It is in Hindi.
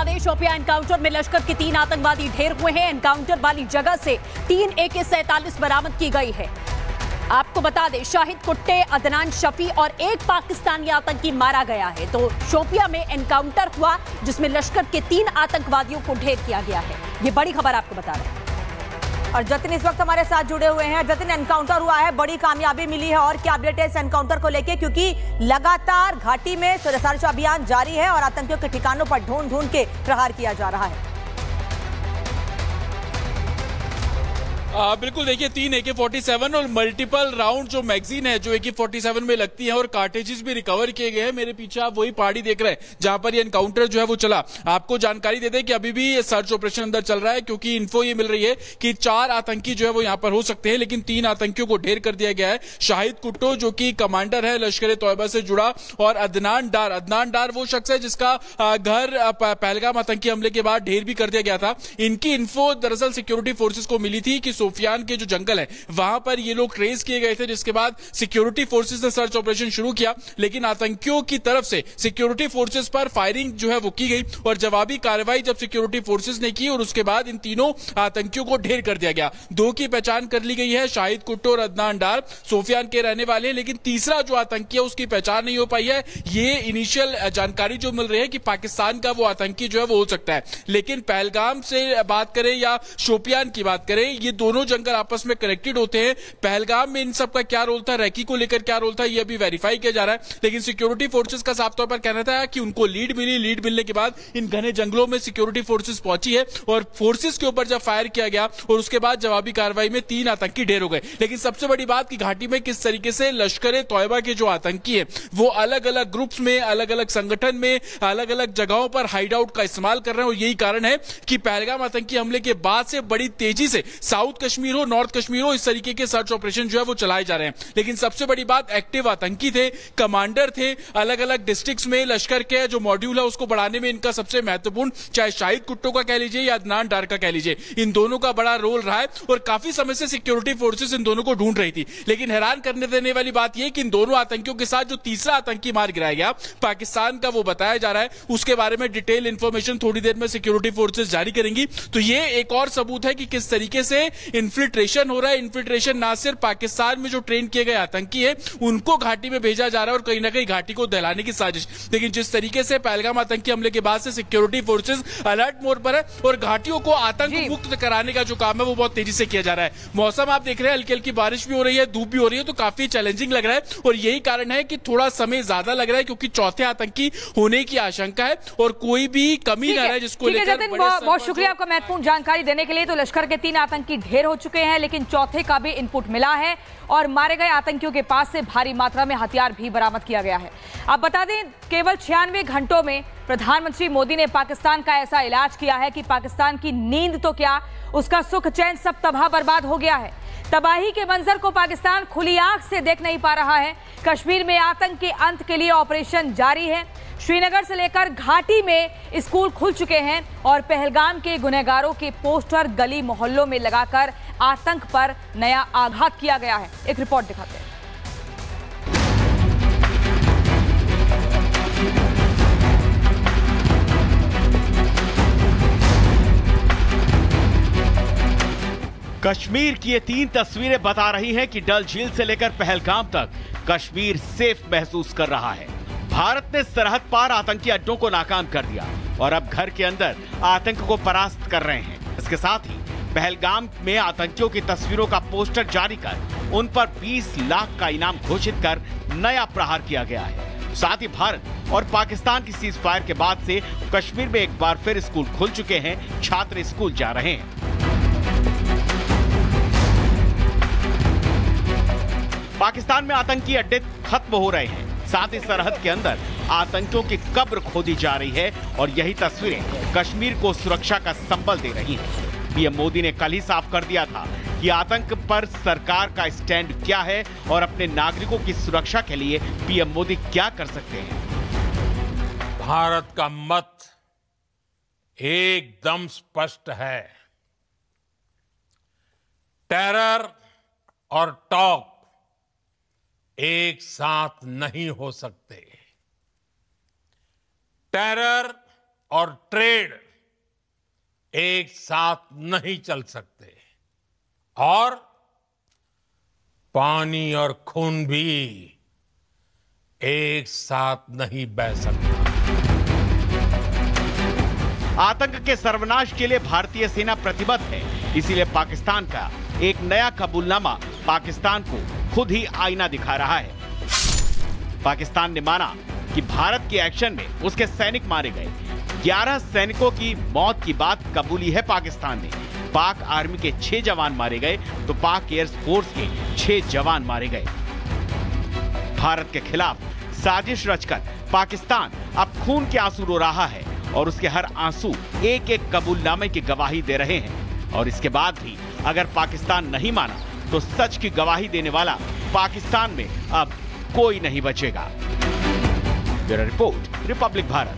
दें, शोपियां एनकाउंटर में लश्कर के 3 आतंकवादी ढेर हुए हैं। एनकाउंटर वाली जगह से 3 AK-47 बरामद की गई है। आपको बता दें, शाहिद कुट्टे, अदनान शफी और एक पाकिस्तानी आतंकी मारा गया है। तो शोपियां में एनकाउंटर हुआ जिसमें लश्कर के 3 आतंकवादियों को ढेर किया गया है। ये बड़ी खबर आपको बता रहे हैं। और जतिन इस वक्त हमारे साथ जुड़े हुए हैं। जतिन, एनकाउंटर हुआ है, बड़ी कामयाबी मिली है, और क्या अपडेट है इस एनकाउंटर को लेके, क्योंकि लगातार घाटी में सर्च अभियान जारी है और आतंकियों के ठिकानों पर ढूंढ ढूंढ के प्रहार किया जा रहा है। बिल्कुल, देखिए 3 AK-47 और मल्टीपल राउंड जो मैगजीन है जो AK-47 में लगती है और कार्टेजेस भी रिकवर किए गए हैं। मेरे पीछे आप वही पहाड़ी देख रहे हैं जहां पर ये एनकाउंटर जो है वो चला। आपको जानकारी दे दें कि अभी भी सर्च ऑपरेशन अंदर चल रहा है, क्योंकि इन्फो ये मिल रही है कि 4 आतंकी जो है वो यहां पर हो सकते हैं, लेकिन 3 आतंकियों को ढेर कर दिया गया है। शाहिद कुट्टो जो कि कमांडर है लश्कर तोयबा से जुड़ा, और अदनान डार वो शख्स है जिसका घर पहलगाम आतंकी हमले के बाद ढेर भी कर दिया गया था। इनकी इन्फो दरअसल सिक्योरिटी फोर्सेज को मिली थी कि सोफियान के जो जंगल है वहां पर ये लोग ट्रेस किए गए थे, जिसके बाद सिक्योरिटी फोर्सेस ने सर्च ऑपरेशन शुरू किया, लेकिन आतंकियों की तरफ से सिक्योरिटी फोर्सेस पर फायरिंग जो है वो की गई और जवाबी कार्रवाई जब सिक्योरिटी फोर्सेस ने की और उसके बाद इन तीनों आतंकियों को ढेर कर दिया गया। 2 की पहचान कर ली गई है, शाहिद कुट्टो और अदनान डार सोफियान के रहने वाले हैं, लेकिन तीसरा जो आतंकी है उसकी पहचान नहीं हो पाई है। ये इनिशियल जानकारी जो मिल रही है कि पाकिस्तान का वो आतंकी जो है वो हो सकता है, लेकिन पहलगाम से बात करें या शोपियान की बात करें, ये दोनों जंगल आपस में कनेक्टेड होते हैं। पहलगाम में इन सब का क्या रोल था, रैकी को लेकर क्या रोल था, ये अभी वेरीफाई किया जा रहा है, लेकिन सिक्योरिटी फोर्सेस का साफ तौर पर कहना था कि उनको लीड मिलने के बाद इन घने जंगलों में सिक्योरिटी फोर्सेस पहुंची है और फोर्सेस के ऊपर जब फायर किया गया और उसके बाद जवाबी कार्रवाई में 3 आतंकी ढेर हो गए। लेकिन सबसे बड़ी बात कि घाटी में किस तरीके से लश्कर तोयबा के जो आतंकी है वो अलग अलग ग्रुप्स में, अलग अलग संगठन में, अलग अलग जगहों पर हाइड आउट का इस्तेमाल कर रहे हैं, और यही कारण है कि पहलगाम आतंकी हमले के बाद से बड़ी तेजी से साउथ कश्मीर हो, नॉर्थ कश्मीर हो, इस तरीके के सर्च ऑपरेशन जो है वो चलाए जा रहे हैं। लेकिन सबसे बड़ी बात, एक्टिव आतंकी थे, कमांडर थे, अलग अलग डिस्ट्रिक्ट्स में लश्कर के जो मॉड्यूल है उसको बढ़ाने में इनका सबसे महत्वपूर्ण, चाहे शाहिद कुट्टो का कह लीजिए या अदनान डार का कह लीजिए, इन दोनों का बड़ा रोल रहा है और काफी समय से सिक्योरिटी फोर्सेस इन दोनों को ढूंढ रही थी। लेकिन हैरान करने देने वाली बात यह कि इन दोनों आतंकियों के साथ जो तीसरा आतंकी मार गिराया गया पाकिस्तान का, वो बताया जा रहा है, उसके बारे में डिटेल इंफॉर्मेशन थोड़ी देर में सिक्योरिटी फोर्सेस जारी करेंगी। तो ये एक और सबूत है कि किस तरीके से इन्फिल्ट्रेशन हो रहा है। इन्फिल्ट्रेशन ना सिर्फ पाकिस्तान में जो ट्रेन किए गए आतंकी है उनको घाटी में भेजा जा रहा है और कहीं ना कहीं घाटी को दहलाने की साजिश। लेकिन जिस तरीके से पहलगाम आतंकी हमले के बाद से सिक्योरिटी फोर्सेस अलर्ट मोड पर है और घाटियों को आतंक मुक्त कराने का जो काम है वो बहुत तेजी से किया जा रहा है। मौसम आप देख रहे हैं, हल्की हल्की बारिश भी हो रही है, धूप भी हो रही है, तो काफी चैलेंजिंग लग रहा है और यही कारण है कि थोड़ा समय ज्यादा लग रहा है, क्योंकि चौथे आतंकी होने की आशंका है और कोई भी कमी न रहे जिसको लेकर। बहुत शुक्रिया आपका महत्वपूर्ण जानकारी देने के लिए। तो लश्कर के 3 आतंकी ढेर हो चुके हैं, लेकिन चौथे का भी इनपुट मिला है और मारे गए आतंकियों के पास से भारी मात्रा में हथियार भी बरामद किया गया है। अब बता दें, केवल 96 घंटों में प्रधानमंत्री मोदी ने पाकिस्तान का ऐसा इलाज किया है कि पाकिस्तान की नींद तो क्या, उसका सुख चैन सब तबाह बर्बाद हो गया है। तबाही के मंजर को पाकिस्तान खुली आंख से देख नहीं पा रहा है। कश्मीर में आतंक के अंत के लिए ऑपरेशन जारी है। श्रीनगर से लेकर घाटी में स्कूल खुल चुके हैं और पहलगाम के गुनहगारों के पोस्टर गली मोहल्लों में लगाकर आतंक पर नया आघात किया गया है। एक रिपोर्ट दिखाते हैं। कश्मीर की ये 3 तस्वीरें बता रही हैं कि डल झील से लेकर पहलगाम तक कश्मीर सेफ महसूस कर रहा है। भारत ने सरहद पार आतंकी अड्डों को नाकाम कर दिया और अब घर के अंदर आतंक को परास्त कर रहे हैं। इसके साथ ही पहलगाम में आतंकियों की तस्वीरों का पोस्टर जारी कर उन पर 20 लाख का इनाम घोषित कर नया प्रहार किया गया है। साथ ही भारत और पाकिस्तान की सीज फायर के बाद से कश्मीर में एक बार फिर स्कूल खुल चुके हैं, छात्र स्कूल जा रहे हैं। पाकिस्तान में आतंकी अड्डे खत्म हो रहे हैं, साथ ही सरहद के अंदर आतंकियों की कब्र खोदी जा रही है और यही तस्वीरें कश्मीर को सुरक्षा का संबल दे रही हैं। पीएम मोदी ने कल ही साफ कर दिया था कि आतंक पर सरकार का स्टैंड क्या है और अपने नागरिकों की सुरक्षा के लिए पीएम मोदी क्या कर सकते हैं। भारत का मत एकदम स्पष्ट है। टेरर और टॉक एक साथ नहीं हो सकते। टेरर और ट्रेड एक साथ नहीं चल सकते और पानी और खून भी एक साथ नहीं बह सकता। आतंक के सर्वनाश के लिए भारतीय सेना प्रतिबद्ध है, इसीलिए पाकिस्तान का एक नया कबूलनामा पाकिस्तान को खुद ही आईना दिखा रहा है। पाकिस्तान ने माना कि भारत के एक्शन में उसके सैनिक मारे गए। 11 सैनिकों की मौत की बात कबूली है पाकिस्तान ने। पाक आर्मी के 6 जवान मारे गए तो पाक एयर फोर्स के 6 जवान मारे गए। भारत के खिलाफ साजिश रचकर पाकिस्तान अब खून के आंसू रो रहा है और उसके हर आंसू एक एक कबूलनामे की गवाही दे रहे हैं। और इसके बाद भी अगर पाकिस्तान नहीं माना तो सच की गवाही देने वाला पाकिस्तान में अब कोई नहीं बचेगा। Bureau report, Republic Bharat.